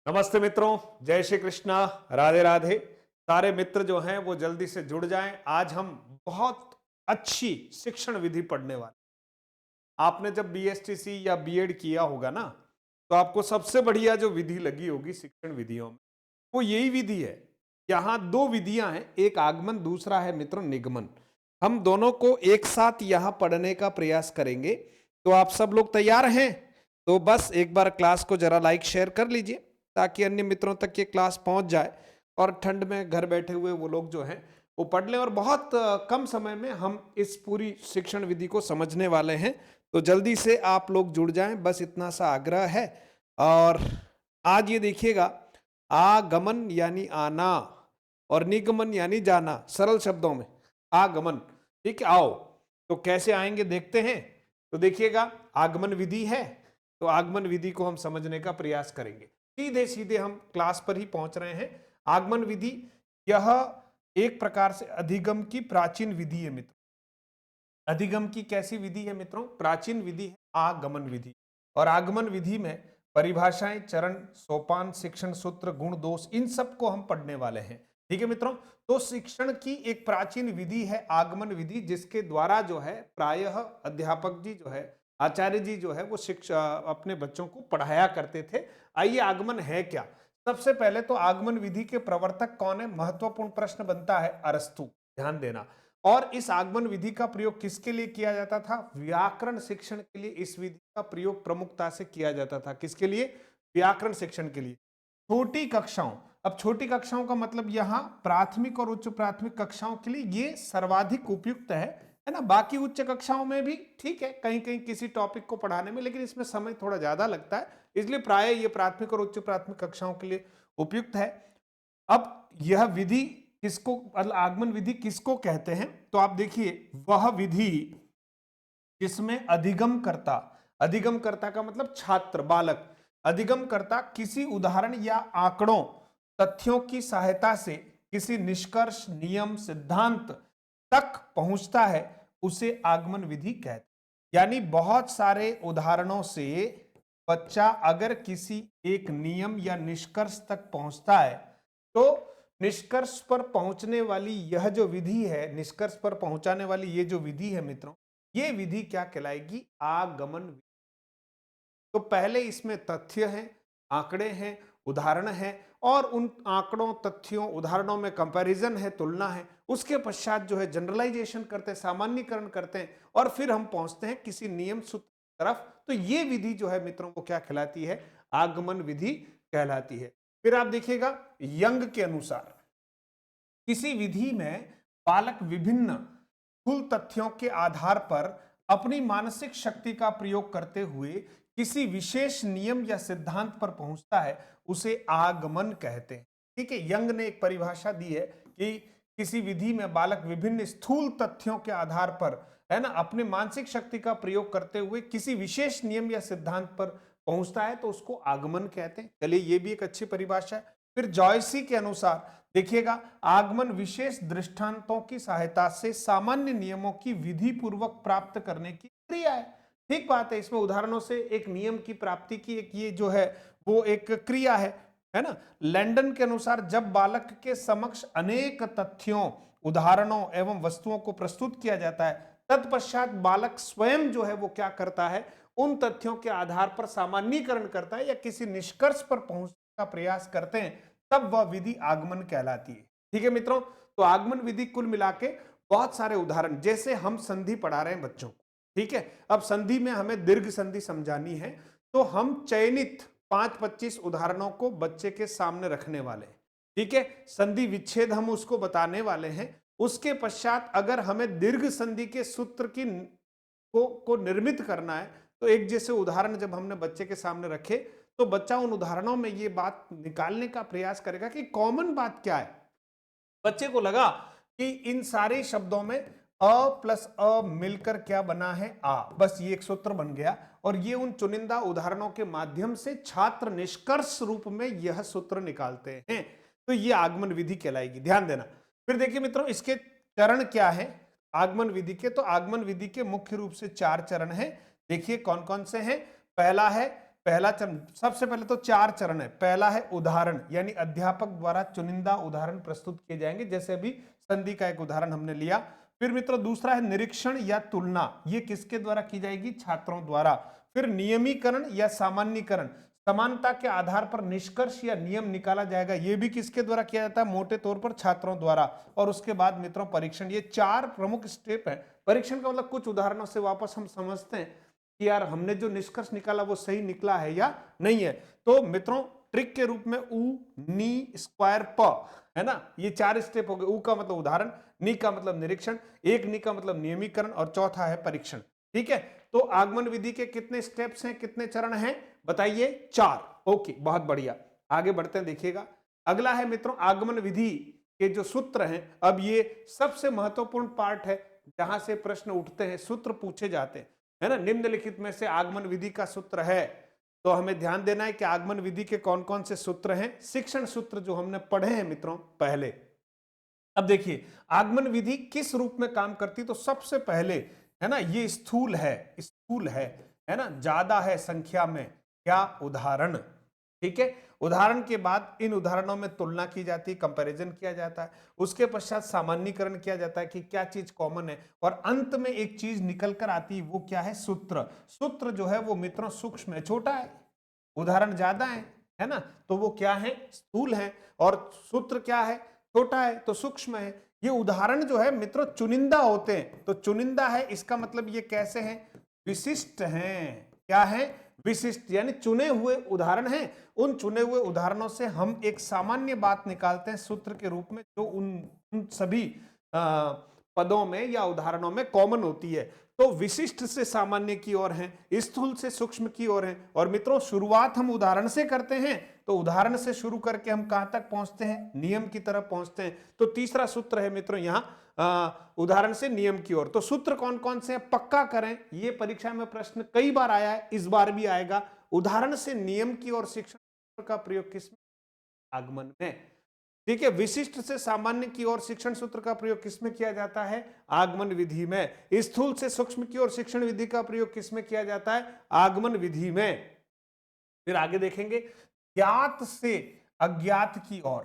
नमस्ते मित्रों, जय श्री कृष्णा, राधे राधे। सारे मित्र जो हैं वो जल्दी से जुड़ जाएं। आज हम बहुत अच्छी शिक्षण विधि पढ़ने वाले। आपने जब बीएसटीसी या बीएड किया होगा ना, तो आपको सबसे बढ़िया जो विधि लगी होगी शिक्षण विधियों में, वो यही विधि है। यहाँ दो विधियां हैं, एक आगमन, दूसरा है मित्रों निगमन। हम दोनों को एक साथ यहाँ पढ़ने का प्रयास करेंगे। तो आप सब लोग तैयार हैं? तो बस एक बार क्लास को जरा लाइक शेयर कर लीजिए ताकि अन्य मित्रों तक ये क्लास पहुंच जाए और ठंड में घर बैठे हुए वो लोग जो हैं वो पढ़ लें। और बहुत कम समय में हम इस पूरी शिक्षण विधि को समझने वाले हैं। तो जल्दी से आप लोग जुड़ जाएं, बस इतना सा आग्रह है। और आज ये देखिएगा, आगमन यानी आना और निगमन यानी जाना। सरल शब्दों में आगमन, ठीक है, आओ। तो कैसे आएंगे देखते हैं। तो देखिएगा, आगमन विधि है, तो आगमन विधि को हम समझने का प्रयास करेंगे। सीधे सीधे हम क्लास पर ही पहुंच रहे हैं। आगमन विधि यह एक प्रकार से अधिगम की प्राचीन विधि है मित्रों। अधिगम की कैसी विधि है मित्रों? प्राचीन विधि है आगमन विधि। और आगमन विधि में परिभाषाएं, चरण, सोपान, शिक्षण सूत्र, गुण, दोष, इन सब को हम पढ़ने वाले हैं। ठीक है मित्रों। तो शिक्षण की एक प्राचीन विधि है आगमन विधि, जिसके द्वारा जो है प्रायः अध्यापक जी जो है, आचार्य जी जो है वो शिक्षा अपने बच्चों को पढ़ाया करते थे। आइए, आगमन है क्या? सबसे पहले तो आगमन विधि के प्रवर्तक कौन है? महत्वपूर्ण प्रश्न बनता है। अरस्तु, ध्यान देना। और इस आगमन विधि का प्रयोग किसके लिए किया जाता था? व्याकरण शिक्षण के लिए इस विधि का प्रयोग प्रमुखता से किया जाता था। किसके लिए? व्याकरण शिक्षण के लिए। छोटी कक्षाओं, अब छोटी कक्षाओं का मतलब यहां प्राथमिक और उच्च प्राथमिक कक्षाओं के लिए ये सर्वाधिक उपयुक्त है ना। बाकी उच्च कक्षाओं में भी ठीक है, कहीं कहीं किसी टॉपिक को पढ़ाने में, लेकिन इसमें समय थोड़ा ज्यादा लगता है, इसलिए प्राय ये प्राथमिक और उच्च प्राथमिक कक्षाओं के लिए उपयुक्त है। अब यह विधि किसको, आगमन विधि किसको कहते हैं? तो आप देखिए, वह विधि जिसमें अधिगम करता, अधिगम करता का मतलब छात्र, बालक, अधिगम करता किसी उदाहरण या आंकड़ों, तथ्यों की सहायता से किसी निष्कर्ष, नियम, सिद्धांत तक पहुंचता है, उसे आगमन विधि कहते हैं। यानी बहुत सारे उदाहरणों से बच्चा अगर किसी एक नियम या निष्कर्ष तक पहुंचता है, तो निष्कर्ष पर पहुंचने वाली यह जो विधि है, निष्कर्ष पर पहुंचाने वाली ये जो विधि है मित्रों, ये विधि क्या कहलाएगी? आगमन विधि। तो पहले इसमें तथ्य हैं, आंकड़े हैं, उदाहरण है, और उन आंकड़ों, तथ्यों, उदाहरणों में कंपैरिजन है, तुलना है। उसके पश्चात जो है जनरलाइजेशन करते हैं, सामान्यीकरण करते हैं, और फिर हम पहुंचते हैं किसी नियम सूत्र की तरफ। तो ये विधि जो है मित्रों को क्या कहलाती है? आगमन विधि कहलाती है। फिर आप देखिएगा, यंग के अनुसार किसी विधि में बालक विभिन्न स्थूल तथ्यों के आधार पर अपनी मानसिक शक्ति का प्रयोग करते हुए किसी विशेष नियम या सिद्धांत पर पहुंचता है, उसे आगमन कहते हैं। ठीक है, यंग ने एक परिभाषा दी है कि किसी विधि में बालक विभिन्न स्थूल तथ्यों के आधार पर, है ना, अपने मानसिक शक्ति का प्रयोग करते हुए किसी विशेष नियम या सिद्धांत पर पहुंचता है, तो उसको आगमन कहते हैं। चलिए, ये भी एक अच्छी परिभाषा है। फिर जॉयसी के अनुसार देखिएगा, आगमन विशेष दृष्टांतों की सहायता से सामान्य नियमों की विधि पूर्वक प्राप्त करने की क्रिया है। ठीक बात है, इसमें उदाहरणों से एक नियम की प्राप्ति की एक ये जो है वो एक क्रिया है ना। लैंडन के अनुसार जब बालक के समक्ष अनेक तथ्यों, उदाहरणों एवं वस्तुओं को प्रस्तुत किया जाता है, तत्पश्चात बालक स्वयं जो है वो क्या करता है? उन तथ्यों के आधार पर सामान्यीकरण करता है या किसी निष्कर्ष पर पहुंचने का प्रयास करते हैं, तब वह विधि आगमन कहलाती है। ठीक है मित्रों। तो आगमन विधि कुल मिला के बहुत सारे उदाहरण, जैसे हम संधि पढ़ा रहे हैं बच्चों को, ठीक है, अब संधि में हमें दीर्घ संधि समझानी है, तो हम चयनित 5-25 उदाहरणों को बच्चे के सामने रखने वाले हैं। ठीक है, संधि विच्छेद हम उसको बताने वाले हैं। उसके पश्चात अगर हमें दीर्घ संधि के सूत्र की को निर्मित करना है, तो एक जैसे उदाहरण जब हमने बच्चे के सामने रखे, तो बच्चा उन उदाहरणों में ये बात निकालने का प्रयास करेगा कि कॉमन बात क्या है। बच्चे को लगा कि इन सारे शब्दों में अ प्लस अ मिलकर क्या बना है? आ। बस ये एक सूत्र बन गया, और ये उन चुनिंदा उदाहरणों के माध्यम से छात्र निष्कर्ष रूप में यह सूत्र निकालते हैं। तो ये आगमन विधि कहलाएगी, ध्यान देना। फिर देखिए मित्रों, इसके चरण क्या है आगमन विधि के? तो आगमन विधि के मुख्य रूप से 4 चरण हैं। देखिए कौन कौन से हैं। पहला है पहला चरण, सबसे पहले तो 4 चरण है। पहला है उदाहरण, यानी अध्यापक द्वारा चुनिंदा उदाहरण प्रस्तुत किए जाएंगे, जैसे अभी संधि का एक उदाहरण हमने लिया। फिर मित्रों दूसरा है निरीक्षण या तुलना, ये किसके द्वारा की जाएगी? छात्रों द्वारा। फिर नियमीकरण या सामान्यीकरण, समानता के आधार पर निष्कर्ष या नियम निकाला जाएगा, ये भी किसके द्वारा किया जाता है? मोटे तौर पर छात्रों द्वारा। और उसके बाद मित्रों परीक्षण। ये 4 प्रमुख स्टेप है। परीक्षण का मतलब कुछ उदाहरणों से वापस हम समझते हैं कि यार हमने जो निष्कर्ष निकाला वो सही निकला है या नहीं है। तो मित्रों ट्रिक के रूप में उ, नी, स्क्वायर, प, है ना, ये 4 स्टेप हो गए। उ का मतलब उदाहरण, नी का मतलब निरीक्षण, एक नी का मतलब नियमीकरण, और चौथा है परीक्षण। ठीक है, तो आगमन विधि के कितने स्टेप्स हैं, कितने चरण हैं बताइए? 4। ओके, बहुत बढ़िया, आगे बढ़ते हैं। देखिएगा अगला है मित्रों आगमन विधि के जो सूत्र हैं। अब ये सबसे महत्वपूर्ण पार्ट है, जहां से प्रश्न उठते हैं, सूत्र पूछे जाते हैं, है ना। निम्नलिखित में से आगमन विधि का सूत्र है, तो हमें ध्यान देना है कि आगमन विधि के कौन कौन से सूत्र हैं। शिक्षण सूत्र जो हमने पढ़े हैं मित्रों पहले। अब देखिए आगमन विधि किस रूप में काम करती, तो सबसे पहले है ना, ये स्थूल है ना, ज्यादा है संख्या में, क्या? उदाहरण। ठीक है, उदाहरण के बाद इन उदाहरणों में तुलना की जाती है, कंपैरिजन किया जाता है। उसके पश्चात सामान्यीकरण किया जाता है कि क्या चीज कॉमन है, और अंत में एक चीज निकल कर आती है, वो क्या है? सूत्र। सूत्र जो है वो मित्रों सूक्ष्म है, छोटा है, उदाहरण ज्यादा है ना, तो वो क्या है? स्थूल है। और सूत्र क्या है? छोटा है, तो सूक्ष्म है। ये उदाहरण जो है मित्रों चुनिंदा होते हैं, तो चुनिंदा है इसका मतलब ये कैसे हैं? विशिष्ट हैं। क्या है? विशिष्ट, यानी चुने हुए उदाहरण हैं। उन चुने हुए उदाहरणों से हम एक सामान्य बात निकालते हैं सूत्र के रूप में, जो उन सभी पदों में या उदाहरणों में कॉमन होती है। तो विशिष्ट से सामान्य की ओर है, स्थूल से सूक्ष्म की ओर है। और मित्रों शुरुआत हम उदाहरण से करते हैं, तो उदाहरण से शुरू करके हम कहां तक पहुंचते हैं? नियम की तरफ पहुंचते हैं। तो तीसरा सूत्र है मित्रों यहां उदाहरण से नियम की ओर। तो सूत्र कौन कौन से हैं पक्का करें, ये परीक्षा में प्रश्न कई बार आया है, इस बार भी आएगा। उदाहरण से नियम की ओर शिक्षण का प्रयोग किसमें? आगमन में। ठीक है, विशिष्ट से सामान्य की ओर शिक्षण सूत्र का प्रयोग किसमें किया जाता है? आगमन विधि में। स्थूल से सूक्ष्म की ओर शिक्षण विधि का प्रयोग किसमें किया जाता है? आगमन विधि में। फिर आगे देखेंगे ज्ञात से अज्ञात की ओर।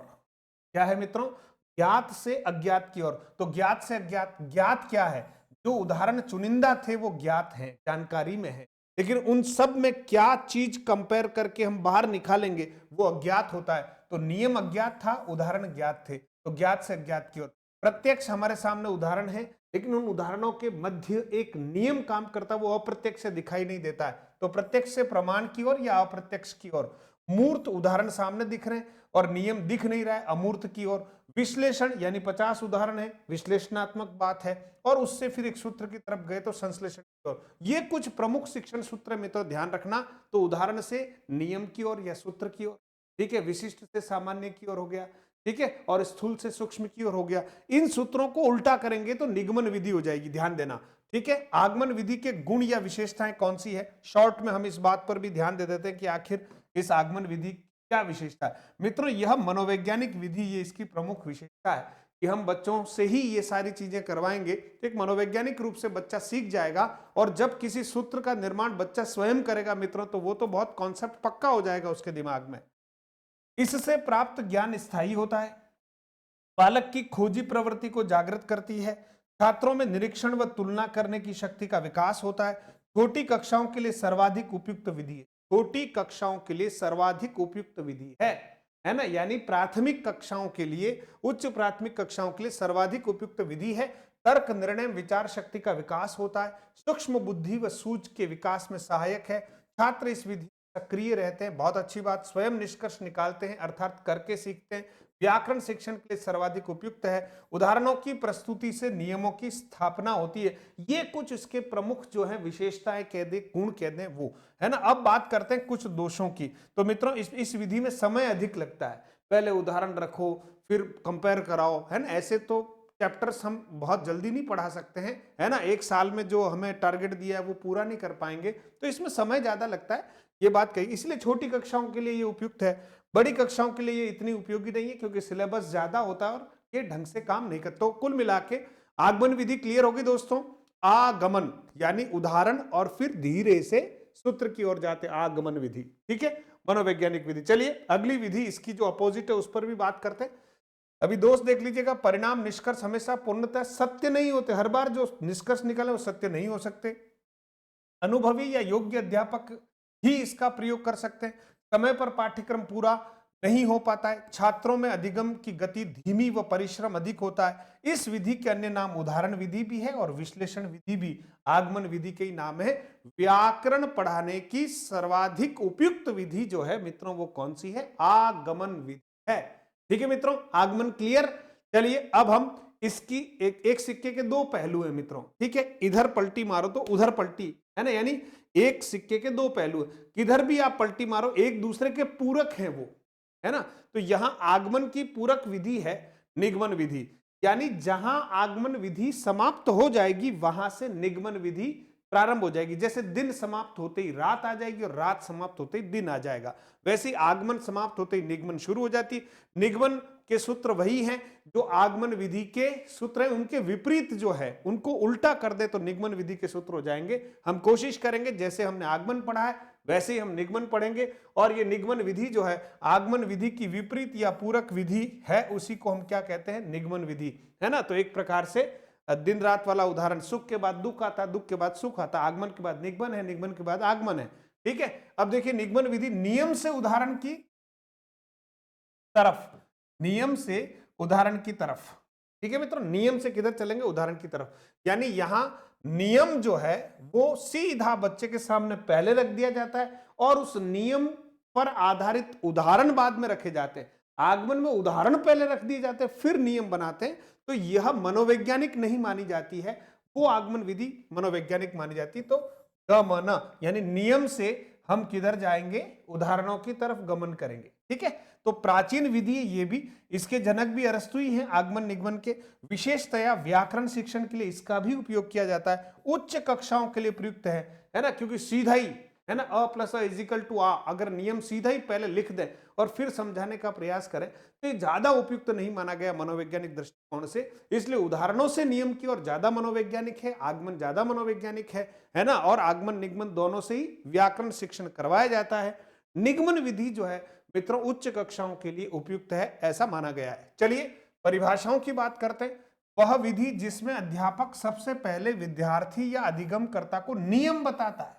क्या है मित्रों? ज्ञात से अज्ञात की ओर। तो ज्ञात से अज्ञात, ज्ञात क्या है? जो उदाहरण चुनिंदा थे वो ज्ञात हैं, जानकारी में है, लेकिन उन सब में क्या चीज कंपेयर करके हम बाहर निकालेंगे वो अज्ञात होता है। तो नियम अज्ञात था, उदाहरण ज्ञात थे, तो ज्ञात से अज्ञात की ओर। प्रत्यक्ष हमारे सामने उदाहरण है, लेकिन उन उदाहरणों के मध्य एक नियम काम करता है, वो अप्रत्यक्ष से दिखाई नहीं देता है। तो प्रत्यक्ष से प्रमाण की ओर या अप्रत्यक्ष की ओर। मूर्त उदाहरण सामने दिख रहे हैं और नियम दिख नहीं रहा है, अमूर्त की ओर। विश्लेषण यानी 50 उदाहरण है, विश्लेषणात्मक बात है, और उससे फिर एक सूत्र की तरफ गए तो संश्लेषण की ओर। ये कुछ प्रमुख शिक्षण सूत्र में तो ध्यान रखना। तो उदाहरण से नियम की ओर या सूत्र की ओर, ठीक है, विशिष्ट से सामान्य की ओर हो गया, ठीक है, और स्थूल से सूक्ष्म की ओर हो गया। इन सूत्रों को उल्टा करेंगे तो निगमन विधि हो जाएगी, ध्यान देना। ठीक है, आगमन विधि के गुण या विशेषताएं कौन सी है, शॉर्ट में हम इस बात पर भी ध्यान दे देते हैं कि आखिर इस आगमन विधि क्या विशेषता है। मित्रों यह मनोवैज्ञानिक विधि, ये इसकी प्रमुख विशेषता है कि हम बच्चों से ही ये सारी चीजें करवाएंगे, तो एक मनोवैज्ञानिक रूप से बच्चा सीख जाएगा। और जब किसी सूत्र का निर्माण बच्चा स्वयं करेगा मित्रों, तो वो तो बहुत कॉन्सेप्ट पक्का हो जाएगा उसके दिमाग में। इससे प्राप्त ज्ञान स्थायी होता है, बालक की खोजी प्रवृत्ति को जागृत करती है, छात्रों में निरीक्षण व तुलना करने की शक्ति का विकास होता है। छोटी कक्षाओं के लिए सर्वाधिक उपयुक्त विधि है, छोटी कक्षाओं के लिए सर्वाधिक उपयुक्त विधि है ना, यानी प्राथमिक कक्षाओं के लिए, उच्च प्राथमिक कक्षाओं के लिए सर्वाधिक उपयुक्त विधि है। तर्क निर्णय विचार शक्ति का विकास होता है, सूक्ष्म बुद्धि व सूझ के विकास में सहायक है। छात्र इस विधि सक्रिय रहते हैं, बहुत अच्छी बात, स्वयं निष्कर्ष निकालते हैं अर्थात करके सीखते हैं। व्याकरण शिक्षण के लिए सर्वाधिक उपयुक्त है। उदाहरणों की प्रस्तुति से नियमों की स्थापना होती है। ये कुछ इसके प्रमुख जो है विशेषताएं कह दे, गुण कह दें वो, है ना। अब बात करते हैं कुछ दोषों की। तो मित्रों इस विधि में समय अधिक लगता है, पहले उदाहरण रखो फिर कंपेयर कराओ, है ना। ऐसे तो चैप्टर्स हम बहुत जल्दी नहीं पढ़ा सकते हैं, है ना, एक साल में जो हमें टारगेट दिया है वो पूरा नहीं कर पाएंगे, तो इसमें समय ज्यादा लगता है, ये बात कही। इसलिए छोटी कक्षाओं के लिए ये उपयुक्त है, बड़ी कक्षाओं के लिए ये इतनी उपयोगी नहीं है, क्योंकि सिलेबस ज्यादा होता है और ये ढंग से काम नहीं करता। तो कुल मिला के आगमन विधि क्लियर होगी दोस्तों। आगमन यानी उदाहरण और फिर धीरे से सूत्र की ओर जाते, आगमन विधि। ठीक है, मनोवैज्ञानिक विधि। चलिए अगली विधि, इसकी जो अपोजिट है उस पर भी बात करते हैं। अभी दोस्त देख लीजिएगा, परिणाम निष्कर्ष हमेशा पूर्णतः सत्य नहीं होते। हर बार जो निष्कर्ष निकाले वो सत्य नहीं हो सकते। अनुभवी या योग्य अध्यापक ही इसका प्रयोग कर सकते हैं। समय पर पाठ्यक्रम पूरा नहीं हो पाता है, छात्रों में अधिगम की गति धीमी व परिश्रम अधिक होता है। इस विधि के अन्य नाम उदाहरण विधि भी है और विश्लेषण विधि भी। आगमन विधि के ही नाम है। व्याकरण पढ़ाने की सर्वाधिक उपयुक्त विधि जो है मित्रों वो कौन सी है? आगमन विधि है। ठीक है मित्रों, आगमन क्लियर। चलिए अब हम इसकी एक सिक्के के दो पहलू है मित्रों। ठीक है, इधर पलटी मारो तो उधर पलटी, है ना, यानी एक सिक्के के दो पहलू है। किधर भी आप पलटी मारो एक दूसरे के पूरक हैं वो, है ना। तो यहां आगमन की पूरक विधि है निगमन विधि, यानी जहां आगमन विधि समाप्त हो जाएगी वहां से निगमन विधि प्रारंभ हो जाएगी। जैसे दिन समाप्त होते ही रात आ जाएगी और रात समाप्त होते ही दिन आ जाएगा, वैसे ही आगमन समाप्त होते ही निगमन शुरू हो जाती। निगमन के सूत्र वही हैं जो आगमन विधि के सूत्र हैं, उनके विपरीत जो है उनको उल्टा कर दे तो निगमन विधि के सूत्र हो जाएंगे। हम कोशिश करेंगे जैसे हमने आगमन पढ़ा है वैसे ही हम निगमन पढ़ेंगे। और ये निगमन विधि जो है आगमन विधि की विपरीत या पूरक विधि है, उसी को हम क्या कहते हैं? निगमन विधि, है ना। तो एक प्रकार से दिन रात वाला उदाहरण, सुख के बाद दुख आता, दुख के बाद सुख आता, आगमन के बाद निगमन है, निगमन के बाद आगमन है। ठीक है, अब देखिए निगमन विधि नियम से उदाहरण की तरफ, नियम से उदाहरण की तरफ। ठीक है मित्रों, नियम से किधर चलेंगे? उदाहरण की तरफ। यानी यहां नियम जो है वो सीधा बच्चे के सामने पहले रख दिया जाता है और उस नियम पर आधारित उदाहरण बाद में रखे जाते हैं। आगमन में उदाहरण पहले रख दिए जाते हैं फिर नियम बनाते हैं, तो यह मनोवैज्ञानिक नहीं मानी जाती है, वो आगमन विधि मनोवैज्ञानिक मानी जाती। तो गमन यानी नियम से हम किधर जाएंगे? उदाहरणों की तरफ गमन करेंगे। ठीक है, तो प्राचीन विधि ये भी, इसके जनक भी अरस्तु ही हैं आगमन निगमन के। विशेषतया व्याकरण शिक्षण के लिए इसका भी उपयोग किया जाता है, उच्च कक्षाओं के लिए प्रयुक्त है ना, क्योंकि सीधा ही, है ना, अ प्लस अ इज इक्वल टू आ, अगर नियम सीधा ही पहले लिख दें और फिर समझाने का प्रयास करें तो ये ज्यादा उपयुक्त नहीं माना गया मनोवैज्ञानिक दृष्टिकोण से। इसलिए उदाहरणों से नियम की ओर ज्यादा मनोवैज्ञानिक है, आगमन ज्यादा मनोवैज्ञानिक है ना। और आगमन निगमन दोनों से ही व्याकरण शिक्षण करवाया जाता है। निगमन विधि जो है मित्रों उच्च कक्षाओं के लिए उपयुक्त है, ऐसा माना गया है। चलिए परिभाषाओं की बात करते हैं। वह विधि जिसमें अध्यापक सबसे पहले विद्यार्थी या अधिगमकर्ता को नियम बताता है,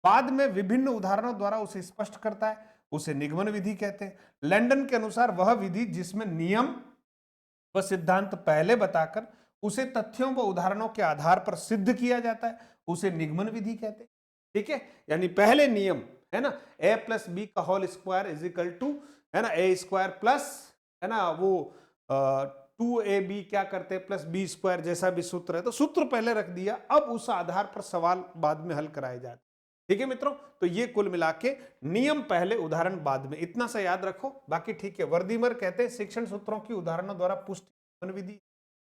बाद में विभिन्न उदाहरणों द्वारा उसे स्पष्ट करता है, उसे निगमन विधि कहते हैं। लैंडन के अनुसार वह विधि जिसमें नियम व सिद्धांत पहले बताकर उसे तथ्यों व उदाहरणों के आधार पर सिद्ध किया जाता है, उसे निगमन विधि कहते हैं। ठीक है, यानी पहले नियम, है ना, a प्लस बी का whole square is equal to, है ना, ए स्क्वायर प्लस, है ना, वो 2ab क्या करते हैं प्लस बी स्क्वायर, जैसा भी सूत्र है, तो सूत्र पहले रख दिया, अब उस आधार पर सवाल बाद में हल कराए जाते। ठीक है मित्रों, तो ये कुल मिला के नियम पहले उदाहरण बाद में, इतना सा याद रखो, बाकी ठीक है। वर्दीमर कहते हैं शिक्षण सूत्रों की उदाहरणों द्वारा पुष्टि विधि।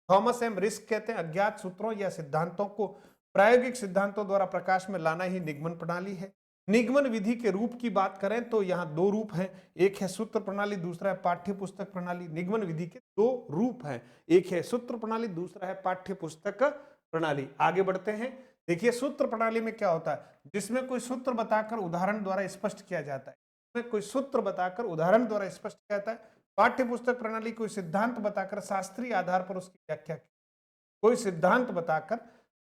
थॉमस एम रिस्क कहते हैं अज्ञात सूत्रों या सिद्धांतों को प्रायोगिक सिद्धांतों द्वारा प्रकाश में लाना ही निगमन प्रणाली है। निगमन विधि के रूप की बात करें तो यहाँ दो रूप हैं, एक है सूत्र प्रणाली, दूसरा है पाठ्य पुस्तक प्रणाली। निगमन विधि के दो रूप हैं, एक है सूत्र प्रणाली, दूसरा है पाठ्य पुस्तक प्रणाली। आगे बढ़ते हैं। देखिए सूत्र प्रणाली में क्या होता है, जिसमें कोई सूत्र बताकर उदाहरण द्वारा स्पष्ट किया जाता है, इसमें कोई सूत्र बताकर उदाहरण द्वारा स्पष्ट किया जाता है। पाठ्य पुस्तक प्रणाली कोई सिद्धांत बताकर शास्त्रीय आधार पर उसकी व्याख्या, कोई सिद्धांत बताकर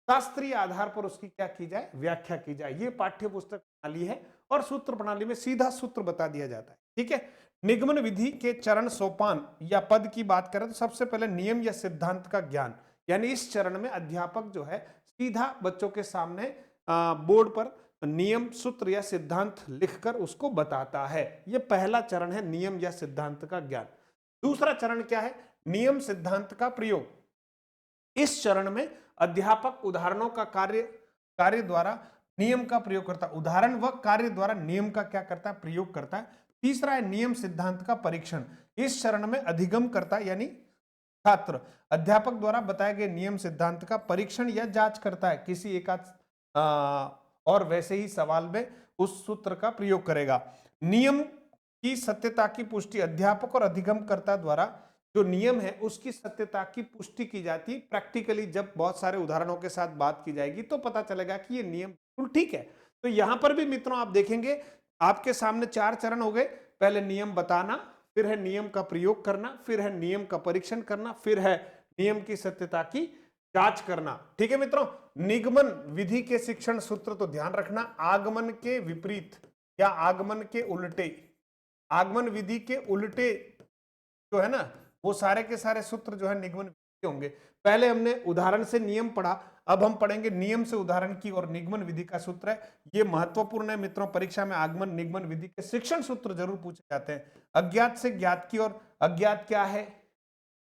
शास्त्रीय आधार पर उसकी क्या की जाए? व्याख्या की जाए। ये पाठ्य पुस्तक प्रणाली है और सूत्र प्रणाली में सीधा सूत्र बता दिया जाता है। ठीक है, निगमन विधि के चरण सोपान या पद की बात करें तो सबसे पहले नियम या सिद्धांत का ज्ञान, यानी इस चरण में अध्यापक जो है सीधा बच्चों के सामने बोर्ड पर नियम सूत्र या सिद्धांत लिखकर उसको बताता है। यह पहला चरण है, नियम या सिद्धांत का ज्ञान। दूसरा चरण क्या है? नियम सिद्धांत का प्रयोग। इस चरण में अध्यापक उदाहरणों का कार्य द्वारा नियम का प्रयोग करता है, उदाहरण व कार्य द्वारा नियम का क्या करता है? प्रयोग करता है। तीसरा है नियम सिद्धांत का परीक्षण। इस चरण में अधिगम करता यानी छात्र अध्यापक द्वारा बताए गए नियम सिद्धांत का परीक्षण या जांच करता है, किसी एकाध और वैसे ही सवाल में उस सूत्र का प्रयोग करेगा। नियम की सत्यता की पुष्टि अध्यापक और अधिगमकर्ता द्वारा जो नियम है उसकी सत्यता की पुष्टि की जाती है। प्रैक्टिकली जब बहुत सारे उदाहरणों के साथ बात की जाएगी तो पता चलेगा कि ये नियम बिल्कुल ठीक है। तो यहां पर भी मित्रों आप देखेंगे आपके सामने 4 चरण हो गए। पहले नियम बताना, फिर है नियम का प्रयोग करना, फिर है नियम का परीक्षण करना, फिर है नियम की सत्यता की जांच करना। ठीक है मित्रों, निगमन विधि के शिक्षण सूत्र तो ध्यान रखना, आगमन के विपरीत या आगमन के उल्टे, आगमन विधि के उल्टे जो है ना वो सारे के सारे सूत्र जो है निगमन विधि के होंगे। पहले हमने उदाहरण से नियम पढ़ा, अब हम पढ़ेंगे नियम से उदाहरण की और निगमन विधि का सूत्र है। ये महत्वपूर्ण है मित्रों, परीक्षा में आगमन निगमन विधि के शिक्षण सूत्र जरूर पूछे जाते हैं। अज्ञात से ज्ञात की ओर, अज्ञात क्या है,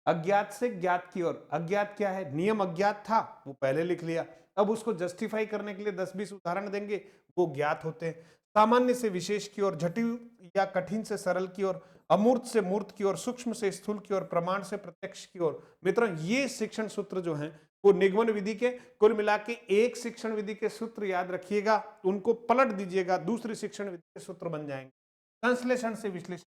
अज्ञात से ज्ञात की ओर, अज्ञात क्या है, नियम अज्ञात था वो पहले लिख लिया, अब उसको जस्टिफाई करने के लिए 10-20 उदाहरण देंगे, वो ज्ञात होते हैं। सामान्य से विशेष की ओर, जटिल या कठिन से सरल की ओर, अमूर्त से मूर्त की ओर, सूक्ष्म से स्थूल की ओर, प्रमाण से प्रत्यक्ष की ओर। मित्रों ये शिक्षण सूत्र जो हैं वो निगमन विधि के, कुल मिला के एक शिक्षण विधि के सूत्र याद रखिएगा, उनको पलट दीजिएगा, दूसरी शिक्षण विधि के सूत्र बन जाएंगे, संश्लेषण से विश्लेषण।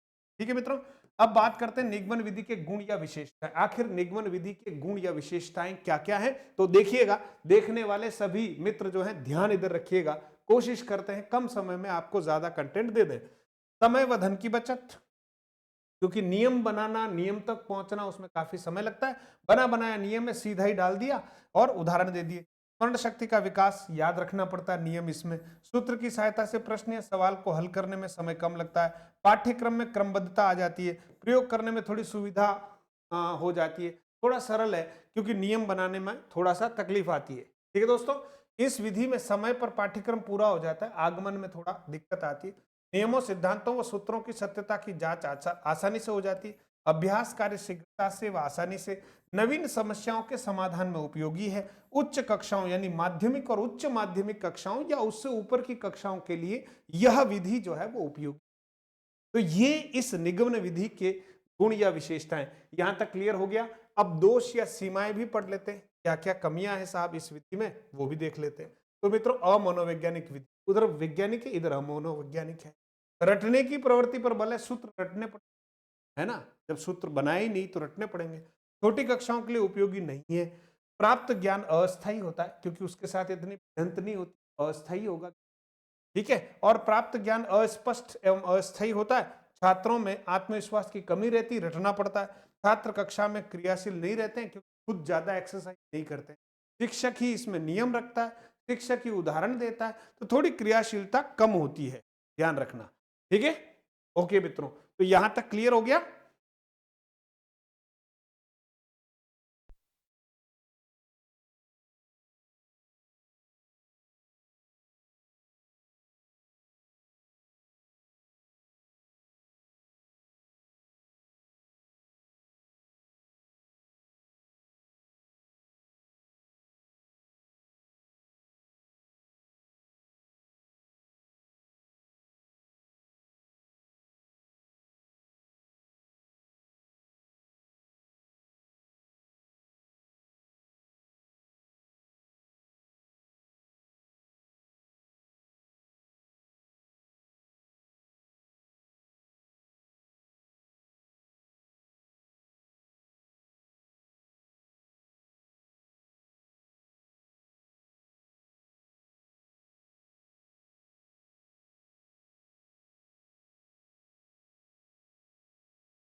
ठीक है मित्रों, अब बात करते हैं निगमन विधि के गुण या विशेषताएं। आखिर निगमन विधि के गुण या विशेषताएं क्या क्या हैं, तो देखिएगा, देखने वाले सभी मित्र जो हैं ध्यान इधर रखिएगा, कोशिश करते हैं कम समय में आपको ज्यादा कंटेंट दे दें। समय व धन की बचत, क्योंकि नियम बनाना, नियम तक पहुंचना उसमें काफी समय लगता है, बना बनाया नियम में सीधा ही डाल दिया और उदाहरण दे दिए। स्मरण शक्ति का विकास याद रखना पड़ता है नियम इसमें। सूत्र की सहायता से प्रश्न या सवाल को हल करने में समय कम लगता है। पाठ्यक्रम में क्रमबद्धता आ जाती है, प्रयोग करने में थोड़ी सुविधा हो जाती है, थोड़ा सरल है क्योंकि नियम बनाने में थोड़ा सा तकलीफ आती है। ठीक है दोस्तों, इस विधि में समय पर पाठ्यक्रम पूरा हो जाता है, आगमन में थोड़ा दिक्कत आती है। नियमों, सिद्धांतों व सूत्रों की सत्यता की जांच आसानी से हो जाती है। अभ्यास कार्य शीघ्रता से व आसानी से, नवीन समस्याओं के समाधान में उपयोगी है। उच्च कक्षाओं यानी माध्यमिक और उच्च माध्यमिक कक्षाओं या उससे ऊपर की कक्षाओं के लिए यह विधि जो है वो उपयोगी। तो ये इस निगमन विधि के गुण या विशेषताएं, यहां तक क्लियर हो गया। अब दोष या सीमाएं भी पढ़ लेते हैं, क्या क्या कमियां हैं साहब इस विधि में, वो भी देख लेते हैं। तो मित्रों, अमनोवैज्ञानिक विधि, उधर वैज्ञानिक है इधर अमनोवैज्ञानिक है। रटने की प्रवृत्ति पर बल है, सूत्र रटने पड़े, है ना, जब सूत्र बनाए ही नहीं तो रटने पड़ेंगे। छोटी कक्षाओं के लिए उपयोगी नहीं है। प्राप्त ज्ञान अस्थायी होता है क्योंकि उसके साथ इतनी भिन्नता नहीं होती, अस्थायी होगा। ठीक है, और प्राप्त ज्ञान अस्पष्ट एवं अस्थायी होता है। छात्रों में आत्मविश्वास की कमी रहती, रटना पड़ता है। छात्र कक्षा में क्रियाशील नहीं रहते हैं क्योंकि खुद ज्यादा एक्सरसाइज नहीं करते। शिक्षक ही इसमें नियम रखता है, शिक्षक ही उदाहरण देता है, तो थोड़ी क्रियाशीलता कम होती है, ध्यान रखना। ठीक है, ओके मित्रों, तो यहां तक क्लियर हो गया।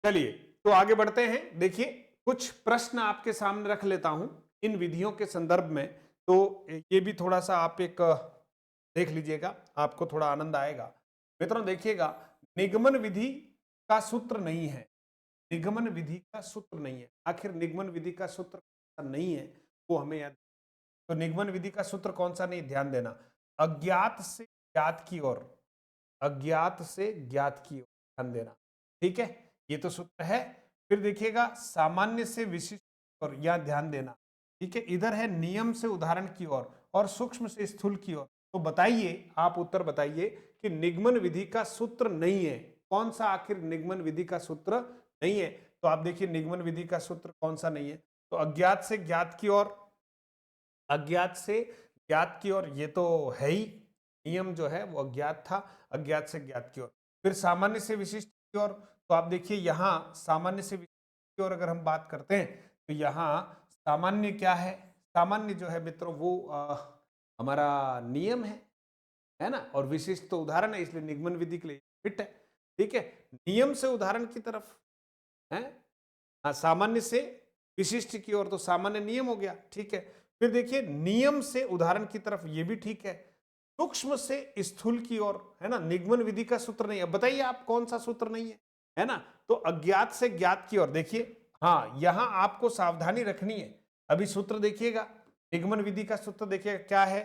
चलिए, तो आगे बढ़ते हैं। देखिए, कुछ प्रश्न आपके सामने रख लेता हूं इन विधियों के संदर्भ में, तो ये भी थोड़ा सा आप एक देख लीजिएगा, आपको थोड़ा आनंद आएगा। मित्रों देखिएगा, निगमन विधि का सूत्र नहीं है, निगमन विधि का सूत्र नहीं है। आखिर निगमन विधि का सूत्र नहीं है वो हमें याद, तो निगमन विधि का सूत्र कौन सा नहीं, ध्यान देना, अज्ञात से ज्ञात की ओर, अज्ञात से ज्ञात की ओर, ध्यान देना। ठीक है, ये तो सूत्र है। फिर देखिएगा, सामान्य से विशिष्ट और, यह ध्यान देना। ठीक है, इधर है नियम से उदाहरण की ओर और सूक्ष्म से स्थूल की ओर। तो बताइए, आप उत्तर बताइए कि निगमन विधि का सूत्र नहीं है, कौन सा आखिर निगमन विधि का सूत्र नहीं है। तो आप देखिए निगमन विधि का सूत्र कौन सा नहीं है, तो अज्ञात से ज्ञात की ओर, अज्ञात से ज्ञात की ओर, ये तो है ही, नियम जो है वो अज्ञात था, अज्ञात से ज्ञात की ओर। फिर सामान्य से विशिष्ट की ओर, तो आप देखिए यहां सामान्य से विशिष्ट की ओर अगर हम बात करते हैं तो यहां सामान्य क्या है, सामान्य जो है मित्रों वो हमारा नियम है। है ना, और विशिष्ट तो उदाहरण है, इसलिए निगमन विधि के लिए फिट है। ठीक है, नियम से उदाहरण की तरफ है, हाँ, सामान्य से विशिष्ट की ओर, तो सामान्य नियम हो गया। ठीक है, फिर देखिए नियम से उदाहरण की तरफ, ये भी ठीक है। सूक्ष्म से स्थूल की ओर, है ना, निगमन विधि का सूत्र नहीं है। बताइए आप कौन सा सूत्र नहीं है ना, तो अज्ञात से ज्ञात की ओर। देखिए हाँ, यहां आपको सावधानी रखनी है। अभी सूत्र देखिएगा, निगमन विधि का सूत्र देखिएगा क्या है।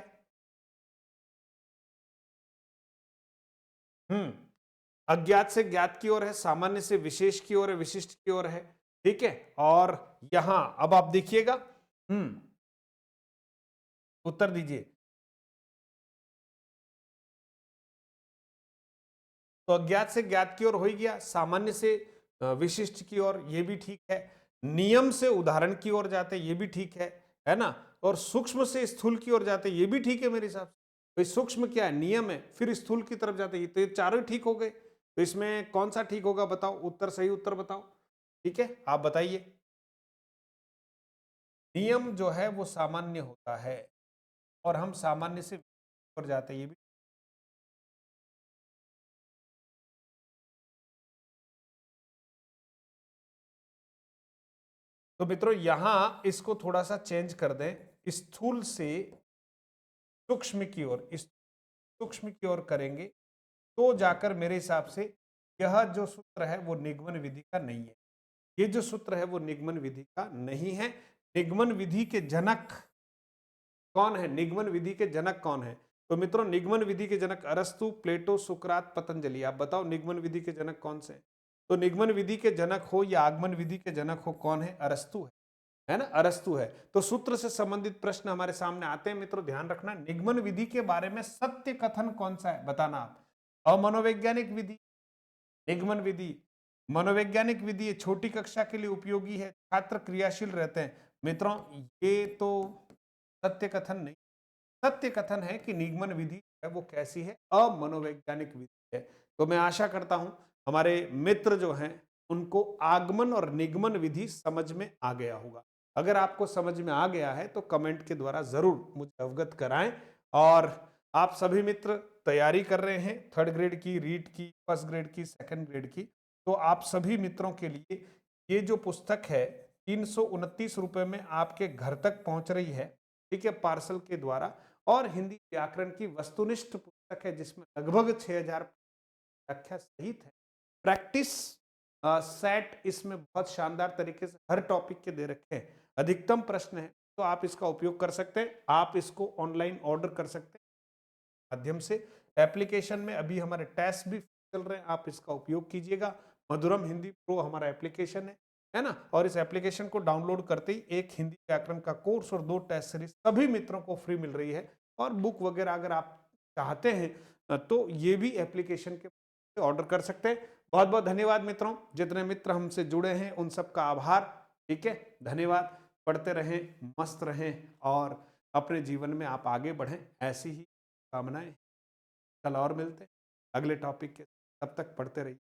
अज्ञात से ज्ञात की ओर है, सामान्य से विशेष की ओर है, विशिष्ट की ओर है। ठीक है, और यहां अब आप देखिएगा, उत्तर दीजिए। तो अज्ञात से ज्ञात की ओर हो ही गया, सामान्य से विशिष्ट की ओर, ये भी ठीक है। नियम से उदाहरण की ओर जाते, ये भी ठीक है ना, और सूक्ष्म से स्थूल की ओर जाते, ये भी ठीक है मेरे हिसाब से। भाई सूक्ष्म क्या है, नियम है, फिर स्थूल की तरफ जाते, तो ये चारों ही ठीक हो गए। तो इसमें कौन सा ठीक होगा बताओ, उत्तर, सही उत्तर बताओ। ठीक है, आप बताइए। नियम जो है वो सामान्य होता है, और हम सामान्य से ऊपर जाते हैं, ये भी। तो मित्रों यहां इसको थोड़ा सा चेंज कर दें, स्थूल से सूक्ष्म की ओर, सूक्ष्म की ओर करेंगे तो जाकर मेरे हिसाब से यह जो सूत्र है वो निगमन विधि का नहीं है। ये जो सूत्र है वो निगमन विधि का नहीं है। निगमन विधि के जनक कौन है, निगमन विधि के जनक कौन है? तो मित्रों निगमन विधि के जनक अरस्तु, प्लेटो, सुकरात, पतंजलि। आप बताओ निगमन विधि के जनक कौन से हैं? तो निगमन विधि के जनक हो या आगमन विधि के जनक हो, कौन है? अरस्तु है ना, अरस्तु है। तो सूत्र से संबंधित प्रश्न हमारे सामने आते हैं मित्रों, ध्यान रखना। निगमन विधि के बारे में सत्य कथन कौन सा है, बताना आप। अमनोवैज्ञानिक विधि, निगमन विधि मनोवैज्ञानिक विधि है, छोटी कक्षा के लिए उपयोगी है, छात्र क्रियाशील रहते हैं। मित्रों ये तो सत्य कथन नहीं, सत्य कथन है कि निगमन विधि है वो कैसी है, अमनोवैज्ञानिक विधि है। तो मैं आशा करता हूं हमारे मित्र जो हैं उनको आगमन और निगमन विधि समझ में आ गया होगा। अगर आपको समझ में आ गया है तो कमेंट के द्वारा जरूर मुझे अवगत कराएं। और आप सभी मित्र तैयारी कर रहे हैं थर्ड ग्रेड की, रीट की, फर्स्ट ग्रेड की, सेकंड ग्रेड की, तो आप सभी मित्रों के लिए ये जो पुस्तक है 329 रुपए में आपके घर तक पहुंच रही है। ठीक है, पार्सल के द्वारा। और हिंदी व्याकरण की वस्तुनिष्ठ पुस्तक है जिसमें लगभग 6000 व्याख्या सहित है। प्रैक्टिस सेट इसमें बहुत शानदार तरीके से हर टॉपिक के दे रखे हैं, अधिकतम प्रश्न है, तो आप इसका उपयोग कर सकते हैं। आप इसको ऑनलाइन ऑर्डर कर सकते हैं माध्यम से। एप्लीकेशन में अभी हमारे टेस्ट भी चल रहे हैं, आप इसका उपयोग कीजिएगा। मधुरम हिंदी प्रो हमारा एप्लीकेशन है ना, और इस एप्लीकेशन को डाउनलोड करते ही एक हिंदी व्याकरण का कोर्स और 2 टेस्ट सीरीज सभी मित्रों को फ्री मिल रही है। और बुक वगैरह अगर आप चाहते हैं तो ये भी एप्लीकेशन के ऑर्डर कर सकते हैं। बहुत बहुत धन्यवाद मित्रों, जितने मित्र हमसे जुड़े हैं उन सबका आभार। ठीक है, धन्यवाद। पढ़ते रहें, मस्त रहें, और अपने जीवन में आप आगे बढ़ें, ऐसी ही कामनाएं। कल और मिलते हैं अगले टॉपिक के, तब तक पढ़ते रहिए।